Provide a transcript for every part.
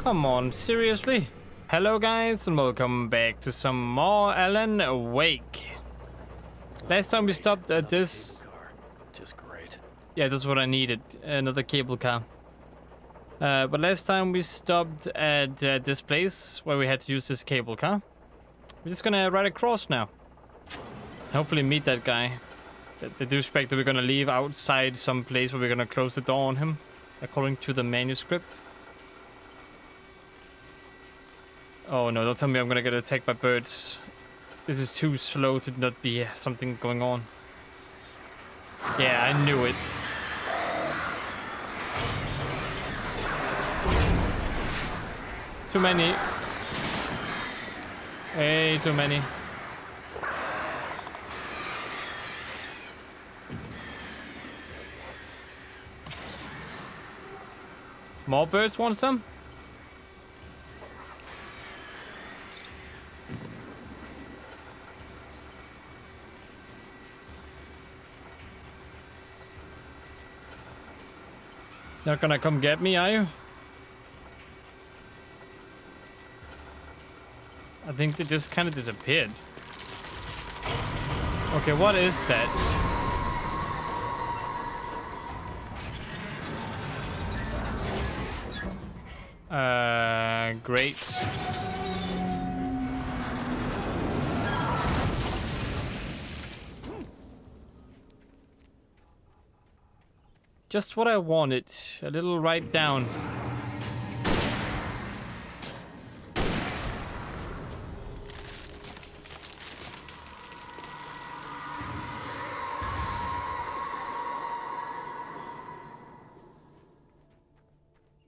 Come on, seriously? Hello guys and welcome back to some more Alan Wake. Last time we stopped at this... Just great. Yeah, that's what I needed. Another cable car. But last time we stopped at this place where we had to use this cable car. We're just gonna ride across now. Hopefully meet that guy. The douchebag that we're gonna leave outside some place where we're gonna close the door on him. According to the manuscript. Oh no, don't tell me I'm gonna get attacked by birds. This is too slow to not be something going on. Yeah, I knew it. Too many. Way too many. More birds want some? Not gonna come get me, are you? I think they just kind of disappeared. Okay, what is that? Great. Just what I wanted. A little write down.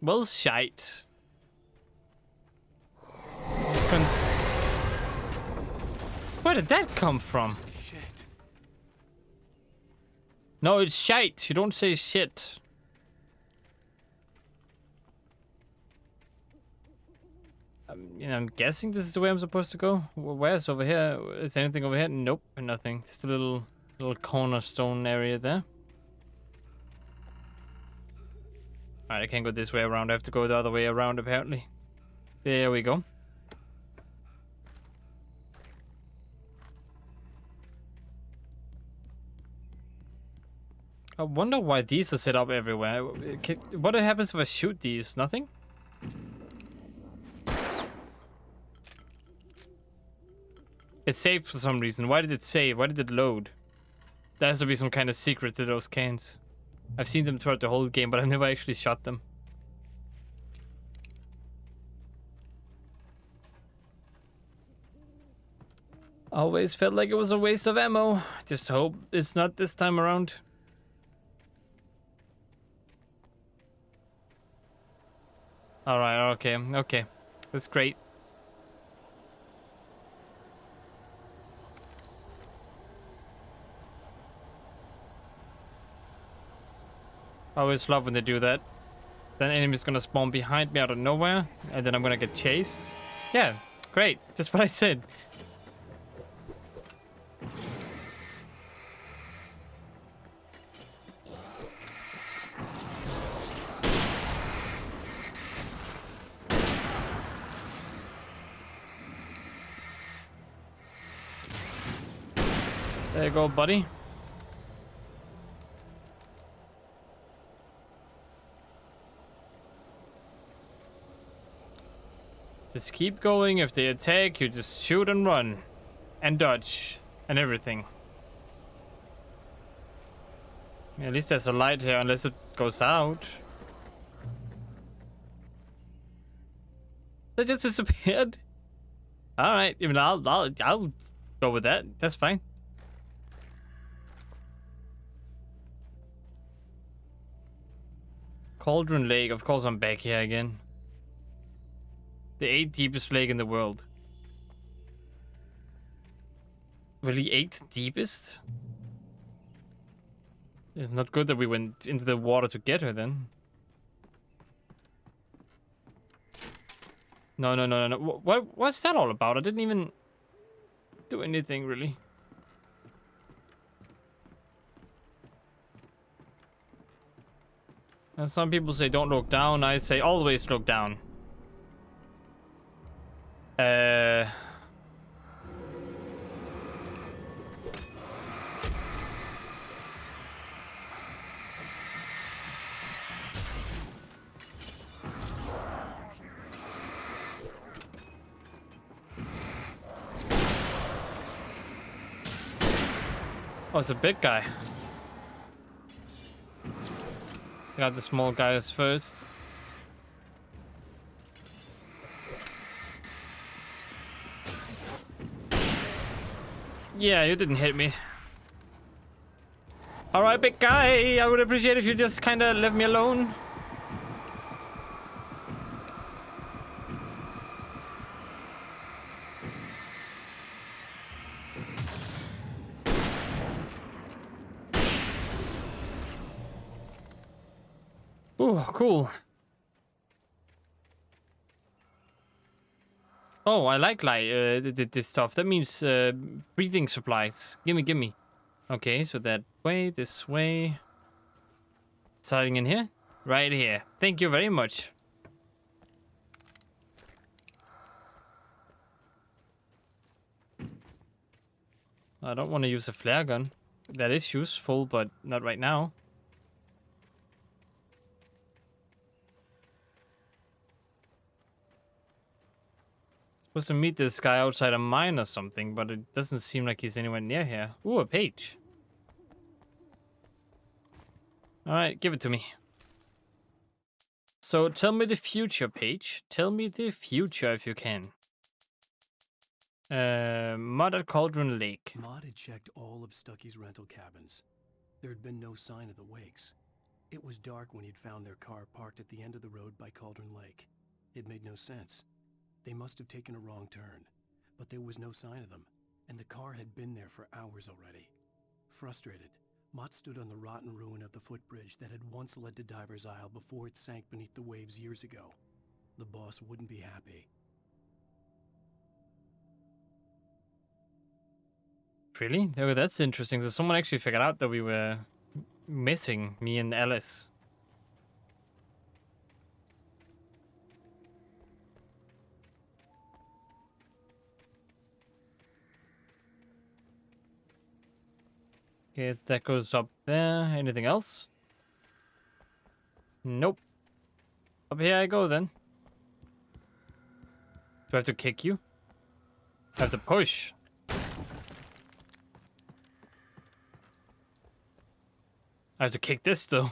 Well, shite. Where did that come from? Shit. No, it's shite. You don't say shit. I'm guessing this is the way I'm supposed to go. Where's over here? Is there anything over here? Nope, nothing. Just a little cornerstone area there. Alright, I can't go this way around. I have to go the other way around, apparently. There we go. I wonder why these are set up everywhere. What happens if I shoot these? Nothing? It saved for some reason. Why did it save? Why did it load? There has to be some kind of secret to those cans. I've seen them throughout the whole game, but I've never actually shot them. Always felt like it was a waste of ammo. Just hope it's not this time around. Alright, okay. That's great. I always love when they do that. Then enemies gonna spawn behind me out of nowhere, and then I'm gonna get chased. Yeah, great. Just what I said. There you go, buddy. Just keep going. If they attack, you just shoot and run. And dodge. And everything. Yeah, at least there's a light here, unless it goes out. They just disappeared. Alright, even I'll go with that. That's fine. Cauldron Lake. Of course I'm back here again. The 8th deepest lake in the world. Really, 8th deepest? It's not good that we went into the water to get her then. No. What's that all about? I didn't even do anything really. And some people say don't look down. I say always look down. Oh, it's a big guy. Got the small guys first. Yeah, you didn't hit me. All right, big guy. I would appreciate if you just kind of leave me alone. Ooh, cool. Oh, I like this stuff. That means breathing supplies. Gimme, gimme. Okay, so that way, this way. Starting in here? Right here. Thank you very much. I don't want to use a flare gun. That is useful, but not right now. Supposed to meet this guy outside a mine or something, but it doesn't seem like he's anywhere near here. Ooh, a page. Alright, give it to me. So tell me the future, page. Tell me the future if you can. Mud at Cauldron Lake. Maud had checked all of Stucky's rental cabins. There had been no sign of the Wakes. It was dark when he'd found their car parked at the end of the road by Cauldron Lake. It made no sense. They must have taken a wrong turn, but there was no sign of them, and the car had been there for hours already. Frustrated, Mott stood on the rotten ruin of the footbridge that had once led to Diver's Isle before it sank beneath the waves years ago. The boss wouldn't be happy. Really? Oh, that's interesting. So someone actually figured out that we were missing, me and Alice. Okay, that goes up there. Anything else? Nope. Up here I go then. Do I have to kick you? I have to push. I have to kick this though.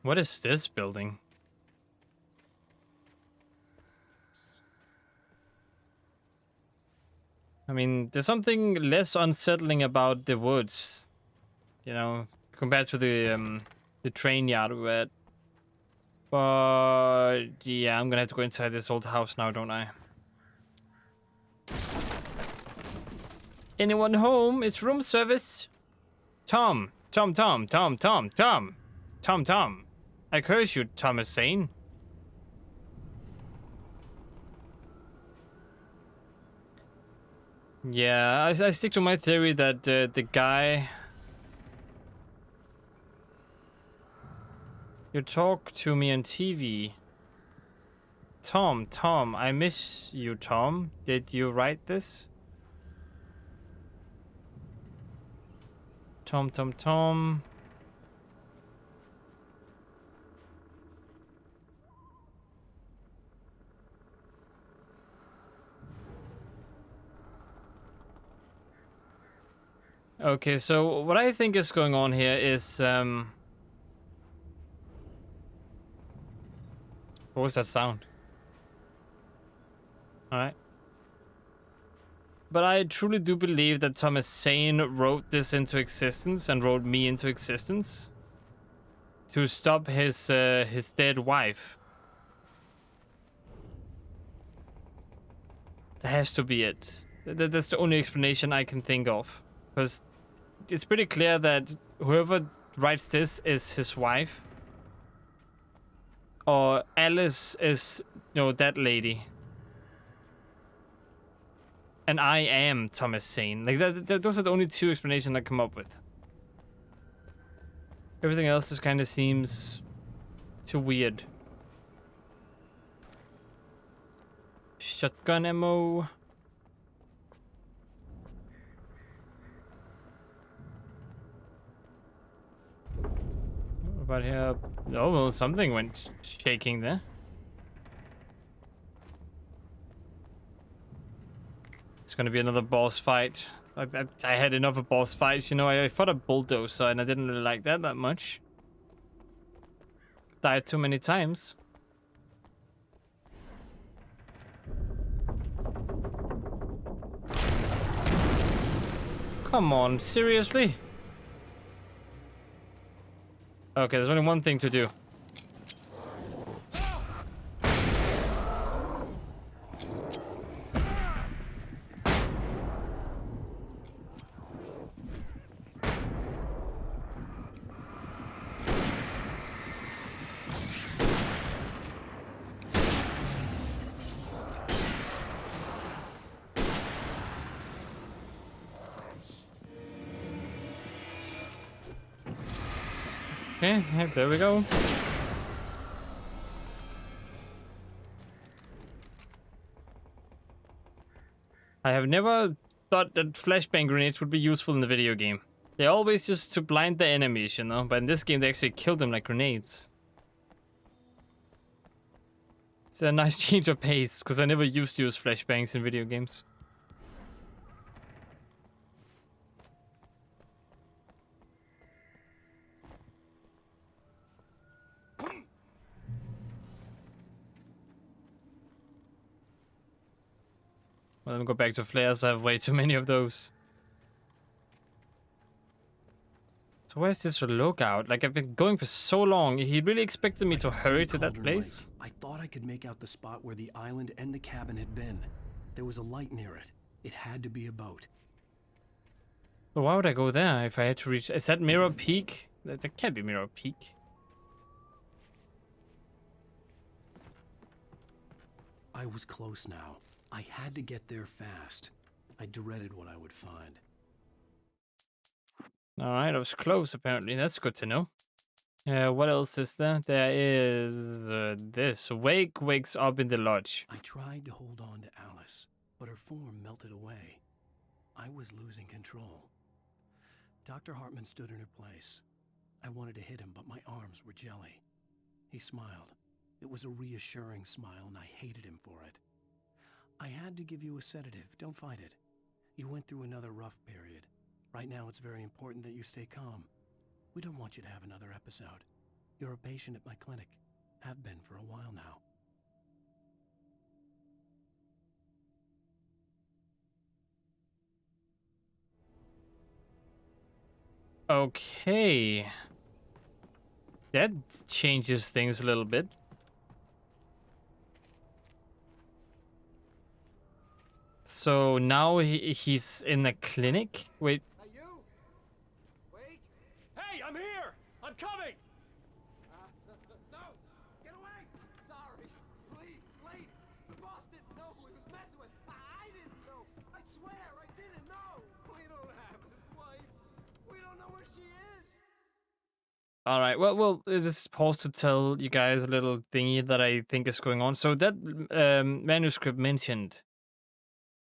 What is this building? I mean, there's something less unsettling about the woods, you know, compared to the train yard we were at. But yeah, I'm gonna have to go inside this old house now, don't I? Anyone home? It's room service. Tom. I curse you, Thomas Zane. Yeah, I stick to my theory that the guy... You talk to me on TV. Tom, I miss you, Tom. Did you write this? Tom. Okay, so what I think is going on here is, what was that sound? Alright. But I truly do believe that Thomas Zane wrote this into existence and wrote me into existence to stop his dead wife. That has to be it. That's the only explanation I can think of. Because it's pretty clear that whoever writes this is his wife. Or Alice is, you know, that lady. And I am Thomas Zane. Like, those are the only two explanations I come up with. Everything else just kind of seems too weird. Shotgun ammo. What about here? Oh, well, something went shaking there. It's gonna be another boss fight. I had enough of boss fights, you know. I fought a bulldozer and I didn't really like that much. Died too many times. Come on, seriously? Okay, there's only one thing to do. Okay, yeah, there we go. I have never thought that flashbang grenades would be useful in the video game. They always just to blind the enemies, you know, but in this game they actually kill them like grenades. It's a nice change of pace, because I never used to use flashbangs in video games. Well, let me go back to flares. I have way too many of those. So where's this lookout? Like, I've been going for so long. He really expected me to hurry to that place? I thought I could make out the spot where the island and the cabin had been. There was a light near it. It had to be a boat. But why would I go there if I had to reach... Is that Mirror Peak? That can't be Mirror Peak. I was close now. I had to get there fast. I dreaded what I would find. Alright, I was close apparently. That's good to know. What else is there? There is this. Wake wakes up in the lodge. I tried to hold on to Alice, but her form melted away. I was losing control. Dr. Hartman stood in her place. I wanted to hit him, but my arms were jelly. He smiled. It was a reassuring smile, and I hated him for it. I had to give you a sedative. Don't fight it. You went through another rough period. Right now, it's very important that you stay calm. We don't want you to have another episode. You're a patient at my clinic. Have been for a while now. Okay. That changes things a little bit. So now he's in a clinic? Wait. Hey, you! Wait! Hey, I'm here! I'm coming! No! Get away! Sorry. Please, lady. The boss didn't know who he was messing with. I didn't know. I swear, I didn't know. We don't have his wife. We don't know where she is. All right. Well, this is supposed to tell you guys a little thingy that I think is going on. So that manuscript mentioned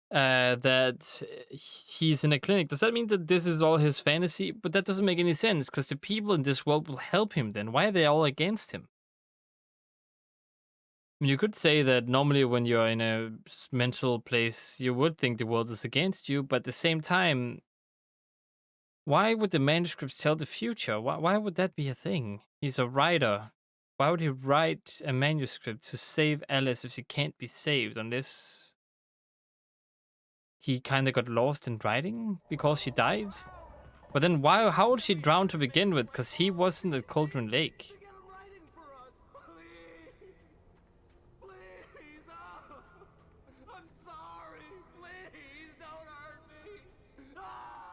that he's in a clinic. Does that mean that this is all his fantasy? But that doesn't make any sense, because the people in this world will help him then. Why are they all against him? I mean, you could say that normally when you're in a mental place, you would think the world is against you, but at the same time, why would the manuscripts tell the future? Why would that be a thing? He's a writer. Why would he write a manuscript to save Alice if she can't be saved, unless he kind of got lost in writing because she died? But then how would she drown to begin with? Because he wasn't at Cauldron Lake. Get him writing for us. Please. Please. Oh. I'm sorry. Please don't hurt me. Ah!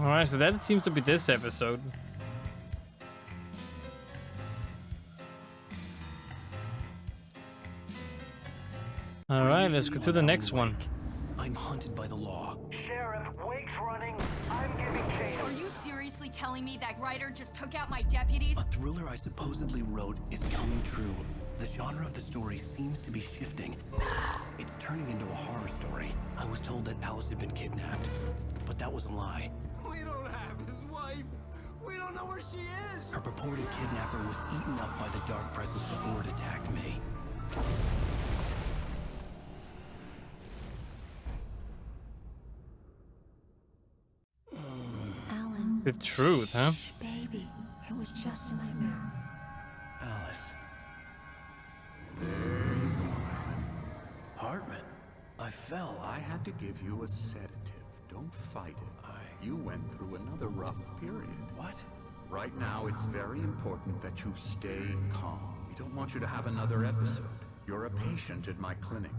Alright, so that seems to be this episode. Alright, let's go to the next one. I'm hunted by the law. Sheriff, Wake's running. I'm giving chase. Are you seriously telling me that Ryder just took out my deputies? A thriller I supposedly wrote is coming true. The genre of the story seems to be shifting. It's turning into a horror story. I was told that Alice had been kidnapped, but that was a lie. We don't have his wife. We don't know where she is. Her purported kidnapper was eaten up by the dark presence before it attacked me. Alan, The truth, huh? baby, it was just a nightmare. Alice. There you go, Alan. Hartman. I fell. I had to give you a sedative. Don't fight it. You went through another rough period. What? Right now, it's very important that you stay calm. We don't want you to have another episode. You're a patient at my clinic.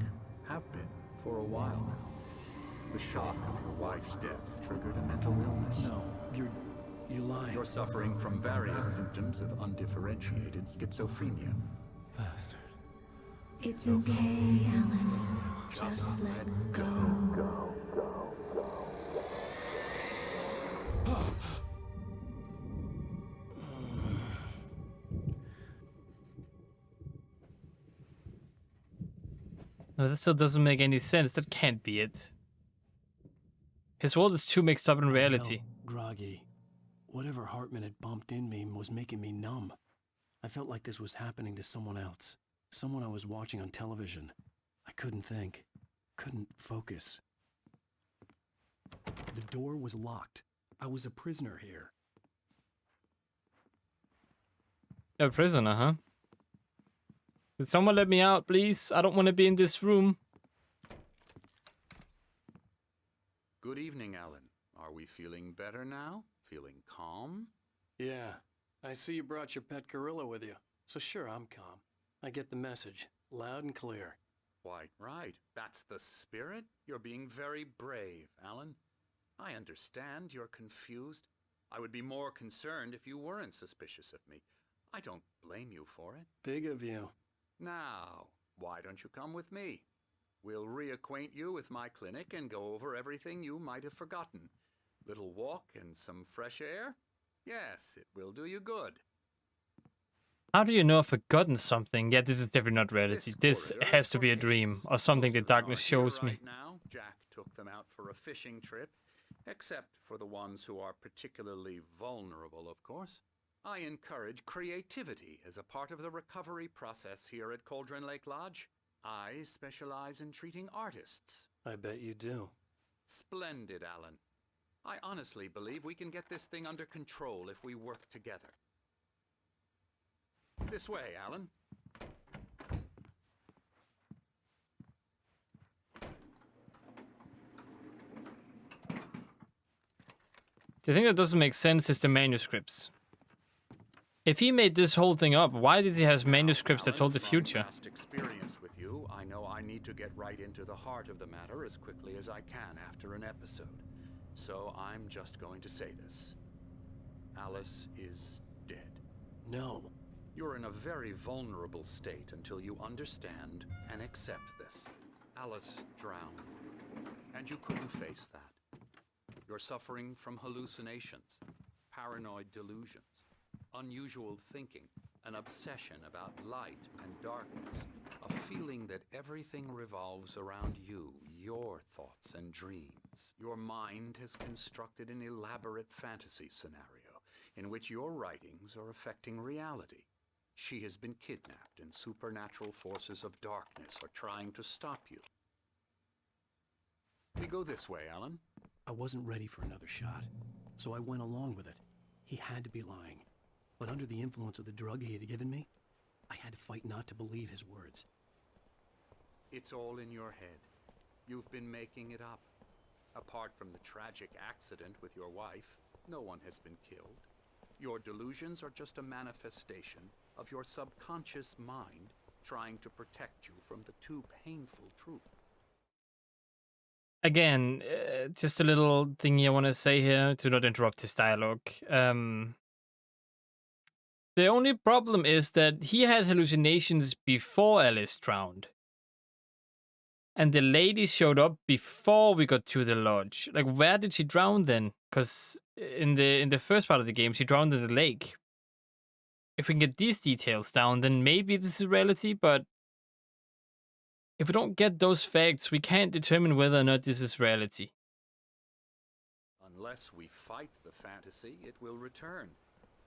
Have been for a while now. The shock of your wife's death triggered a mental illness. No, you lie. You're suffering from various symptoms of undifferentiated schizophrenia. Bastard. It's okay, Alan. Just let go. No, that still doesn't make any sense. That can't be it. His world is too mixed up in reality. I felt groggy. Whatever Hartman had bumped in me was making me numb. I felt like this was happening to someone else. Someone I was watching on television. I couldn't think. Couldn't focus. The door was locked. I was a prisoner here. A prisoner, huh? Did someone let me out, please? I don't want to be in this room. Good evening, Alan. Are we feeling better now? Feeling calm? Yeah. I see you brought your pet gorilla with you. So sure, I'm calm. I get the message. Loud and clear. Why, right. That's the spirit. You're being very brave, Alan. I understand you're confused. I would be more concerned if you weren't suspicious of me. I don't blame you for it. Big of you. Now, why don't you come with me? We'll reacquaint you with my clinic and go over everything you might have forgotten. Little walk and some fresh air? Yes, it will do you good. How do you know I've forgotten something? Yeah, this is definitely not reality. This corridor has is to for be a dream patients. or something the Most of them darkness are here shows me. right now. Jack took them out for a fishing trip, except for the ones who are particularly vulnerable, of course. I encourage creativity as a part of the recovery process here at Cauldron Lake Lodge. I specialize in treating artists. I bet you do. Splendid, Alan. I honestly believe we can get this thing under control if we work together. This way, Alan. The thing that doesn't make sense is the manuscripts. If he made this whole thing up, why does he have manuscripts that told the From future? past experience with you, I know I need to get right into the heart of the matter as quickly as I can after an episode. So I'm just going to say this. Alice is dead. No. You're in a very vulnerable state until you understand and accept this. Alice drowned, and you couldn't face that. You're suffering from hallucinations, paranoid delusions, unusual thinking, an obsession about light and darkness, a feeling that everything revolves around you, your thoughts and dreams. Your mind has constructed an elaborate fantasy scenario in which your writings are affecting reality. She has been kidnapped and supernatural forces of darkness are trying to stop you. We go this way, Alan. I wasn't ready for another shot, so I went along with it. He had to be lying. But under the influence of the drug he had given me, I had to fight not to believe his words. It's all in your head. You've been making it up. Apart from the tragic accident with your wife, no one has been killed. Your delusions are just a manifestation of your subconscious mind trying to protect you from the too painful truth. again, just a little thingy I want to say here to not interrupt his dialogue. The only problem is that he had hallucinations before Alice drowned. And the lady showed up before we got to the lodge. Like, where did she drown then? Because in the first part of the game, she drowned in the lake. If we can get these details down, then maybe this is reality, but if we don't get those facts, we can't determine whether or not this is reality. Unless we fight the fantasy, it will return.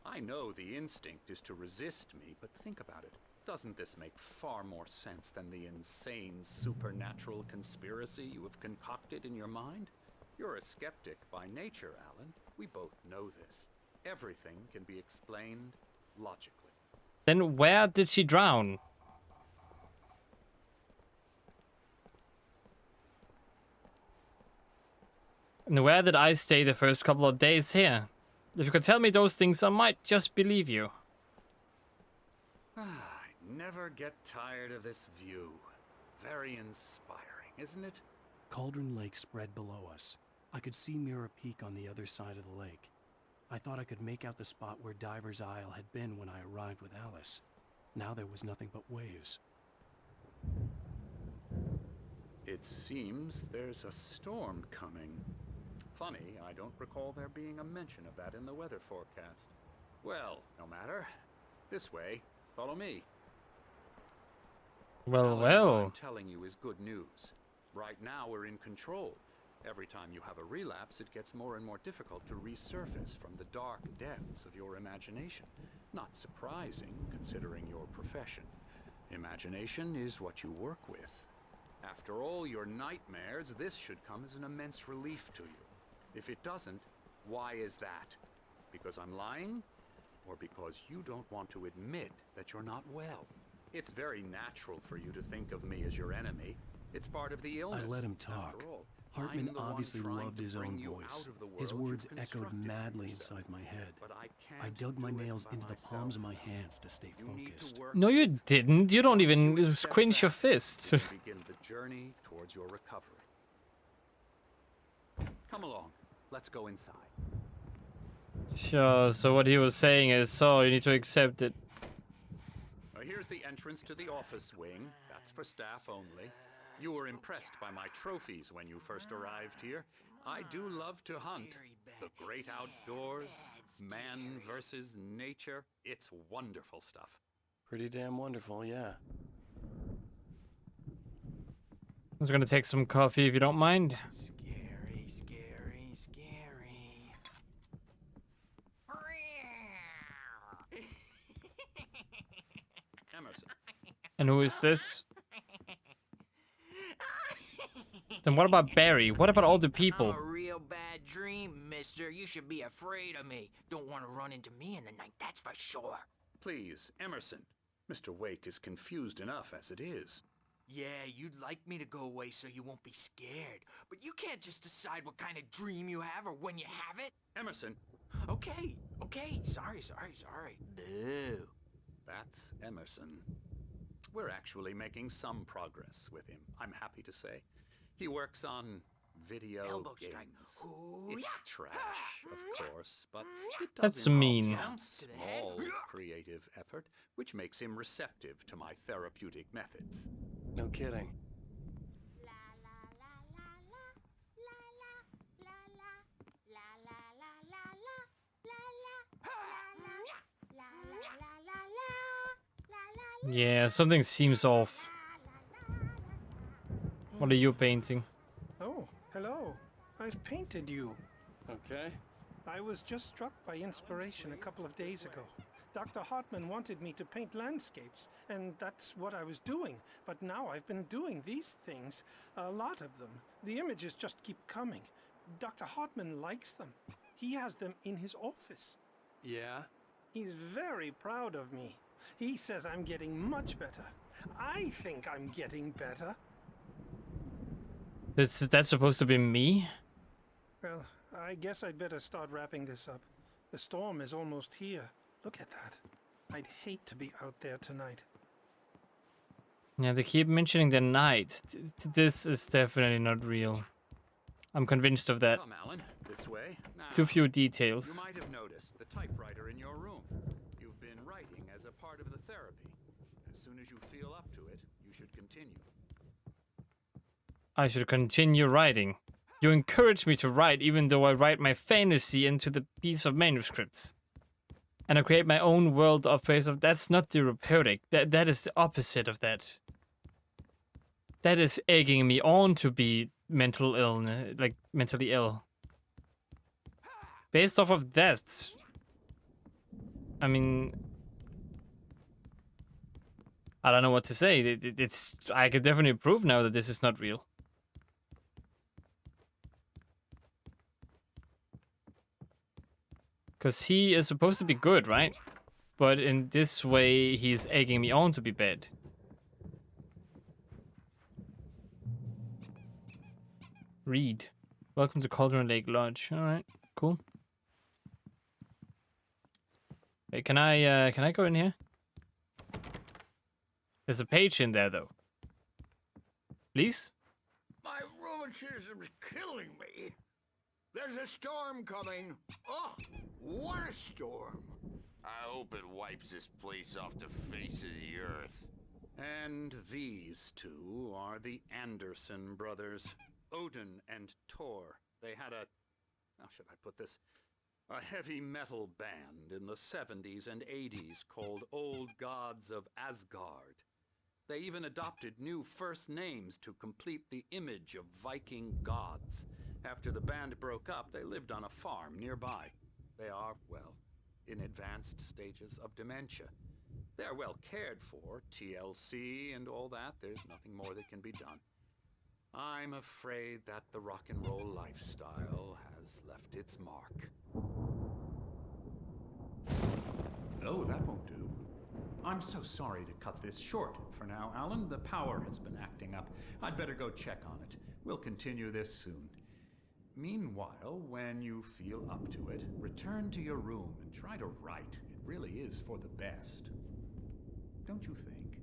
I know the instinct is to resist me, but think about it. Doesn't this make far more sense than the insane supernatural conspiracy you have concocted in your mind? You're a skeptic by nature, Alan. We both know this. Everything can be explained logically. Then where did she drown? And where did I stay the first couple of days here? If you could tell me those things, I might just believe you. I never get tired of this view. Very inspiring, isn't it? Cauldron Lake spread below us. I could see Mirror Peak on the other side of the lake. I thought I could make out the spot where Diver's Isle had been when I arrived with Alice. Now there was nothing but waves. It seems there's a storm coming. Funny, I don't recall there being a mention of that in the weather forecast. Well, no matter. This way. Follow me. Well, Alan, well. What I'm telling you is good news. Right now we're in control. Every time you have a relapse, it gets more and more difficult to resurface from the dark depths of your imagination. Not surprising, considering your profession. Imagination is what you work with. After all your nightmares, this should come as an immense relief to you. If it doesn't, why is that? Because I'm lying? Or because you don't want to admit that you're not well? It's very natural for you to think of me as your enemy. It's part of the illness. I let him talk. After all, Hartman I'm the one obviously trying loved to his bring own you voice. out of the His world words you've echoed constructed for madly yourself. inside my head. But I I can't dug my do it nails by into the myself. palms of my hands to stay You need focused. to work No, you with didn't. You don't Once even you accept squinch your that, fist. you begin the journey towards your recovery. Come along. Let's go inside. Sure, so what he was saying is, so you need to accept it. Here's the entrance to the office wing. That's for staff only. You were impressed by my trophies when you first arrived here. I do love to hunt. The great outdoors, man versus nature. It's wonderful stuff. Pretty damn wonderful, yeah. I was gonna take some coffee if you don't mind. Scary, scary, scary. Emerson. And who is this? Then what about Barry? What about all the people? I'm a real bad dream, mister. You should be afraid of me. Don't want to run into me in the night, that's for sure. Please, Emerson. Mr. Wake is confused enough as it is. Yeah, you'd like me to go away so you won't be scared. But you can't just decide what kind of dream you have or when you have it. Emerson. Okay. Sorry. Boo. That's Emerson. We're actually making some progress with him, I'm happy to say. He works on video Elbow games. strike. Ooh, It's yeah. trash, of course, but it does That's involve mean. some To the head. small creative effort, which makes him receptive to my therapeutic methods. No kidding. Yeah, something seems off. What are you painting? Oh, hello. I've painted you. Okay. I was just struck by inspiration a couple of days ago. Dr. Hartman wanted me to paint landscapes, and that's what I was doing. But now I've been doing these things, a lot of them. The images just keep coming. Dr. Hartman likes them. He has them in his office. Yeah? He's very proud of me. He says I'm getting much better. I think I'm getting better. That's supposed to be me? Well, I guess I'd better start wrapping this up. The storm is almost here. Look at that. I'd hate to be out there tonight. Yeah, they keep mentioning the night. This is definitely not real. I'm convinced of that. Come, Alan, this way. Now, Too few you details. might have noticed the typewriter in your room. You've been writing as a part of the therapy. As soon as you feel up to it, you should continue. I should continue writing. You encourage me to write even though I write my fantasy into the piece of manuscripts. And I create my own world of face of that's not therapeutic. That is the opposite of that. That is egging me on to be mentally ill. Based off of that, I mean, I don't know what to say. It's I can definitely prove now that this is not real. Because he is supposed to be good, right? But in this way, he's egging me on to be bad. Read. Welcome to Cauldron Lake Lodge. Alright, cool. Wait, can I go in here? There's a page in there, though. Please? My rheumatism's killing me. There's a storm coming. Oh, what a storm. I hope it wipes this place off the face of the earth. And these two are the Anderson brothers, Odin and Thor. They had a, how should I put this? A heavy metal band in the 70s and 80s called Old Gods of Asgard. They even adopted new first names to complete the image of Viking gods. After the band broke up, they lived on a farm nearby. They are, well, in advanced stages of dementia. They're well cared for, TLC and all that. There's nothing more that can be done. I'm afraid that the rock and roll lifestyle has left its mark. Oh, that won't do. I'm so sorry to cut this short for now, Alan. The power has been acting up. I'd better go check on it. We'll continue this soon. Meanwhile, when you feel up to it, return to your room and try to write. It really is for the best. Don't you think?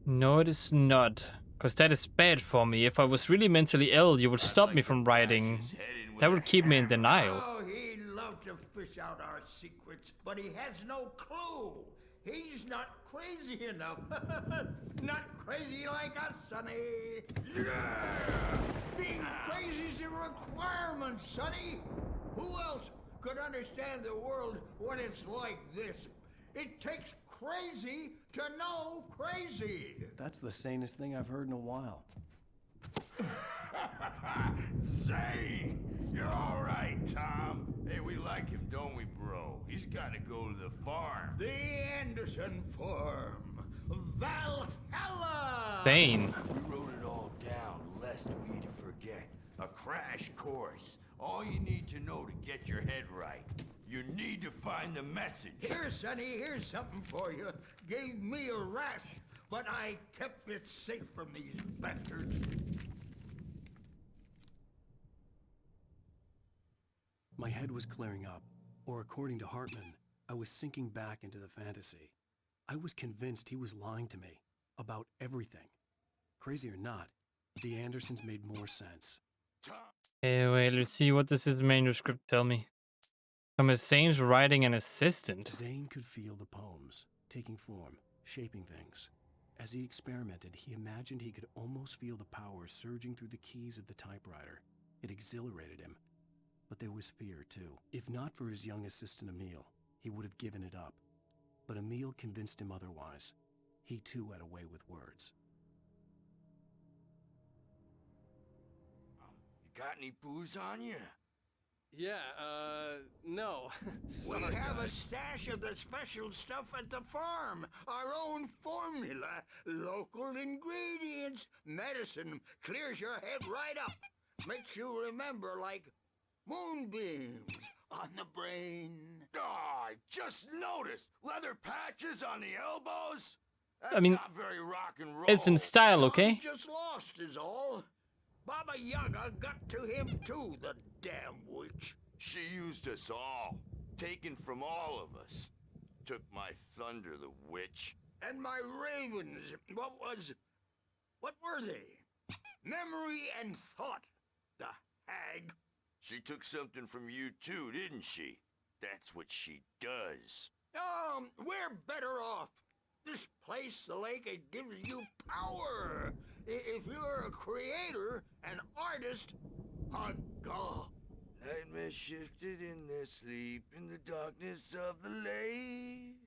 No, it is not. Because that is bad for me. If I was really mentally ill, you would stop me from writing. That would keep me in denial. Oh, he'd love to fish out our secrets, but he has no clue. He's not crazy enough. Not crazy like us, Sonny. Yeah! Being crazy's a requirement, Sonny. Who else could understand the world when it's like this? It takes crazy to know crazy. That's the sanest thing I've heard in a while. Say, you're all right, Tom. Hey, we like him, don't we, bro? He's got to go to the farm. The Anderson Farm. Valhalla! Bane. We wrote it all down, lest we forget. A crash course. All you need to know to get your head right. You need to find the message. Here, Sonny, here's something for you. Gave me a rash, but I kept it safe from these bastards. My head was clearing up, or according to Hartman, I was sinking back into the fantasy. I was convinced he was lying to me about everything. Crazy or not, the Andersons made more sense. Wait, let's see. What does his manuscript tell me? Thomas Zane's writing an assistant. Zane could feel the poems, taking form, shaping things. As he experimented, he imagined he could almost feel the power surging through the keys of the typewriter. It exhilarated him. But there was fear, too. If not for his young assistant Emil, he would have given it up. But Emil convinced him otherwise. He, too, had a way with words. You got any booze on you? Yeah, no. We Sorry, have a guys. stash of the special stuff at the farm. Our own formula. Local ingredients. Medicine clears your head right up. Makes you remember like moonbeams on the brain. Oh, I just noticed. Leather patches on the elbows? That's I mean, not very rock and roll. it's in style, okay? Tom just lost is all. Baba Yaga got to him too, the damn witch. She used us all. Taken from all of us. Took my thunder, the witch. And my ravens, what were they? Memory and thought. The hag. She took something from you too, didn't she? That's what she does. We're better off. This place, the lake, it gives you power. If you're a creator, an artist, a god. Nightmare shifted in their sleep in the darkness of the lake.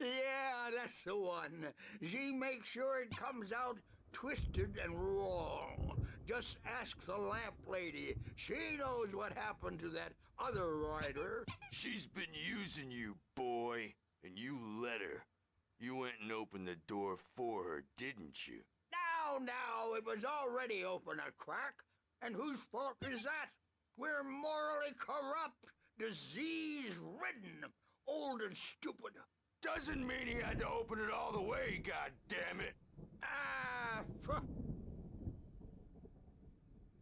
Yeah, that's the one. She makes sure it comes out twisted and wrong. Just ask the lamp lady. She knows what happened to that other rider. She's been using you, boy, and you let her. You went and opened the door for her, didn't you? Now, it was already open a crack. And whose fault is that? We're morally corrupt, disease-ridden, old and stupid. Doesn't mean he had to open it all the way, goddammit.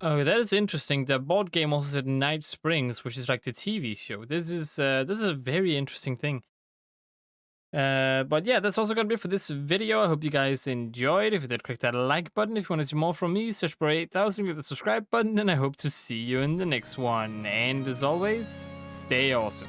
Oh, that is interesting. The board game also said Night Springs, which is like the TV show. This is a very interesting thing. But yeah, that's also gonna be it for this video. I hope you guys enjoyed. If you did, click that like button. If you want to see more from me, search for 8000, click the subscribe button, and I hope to see you in the next one. And as always, stay awesome.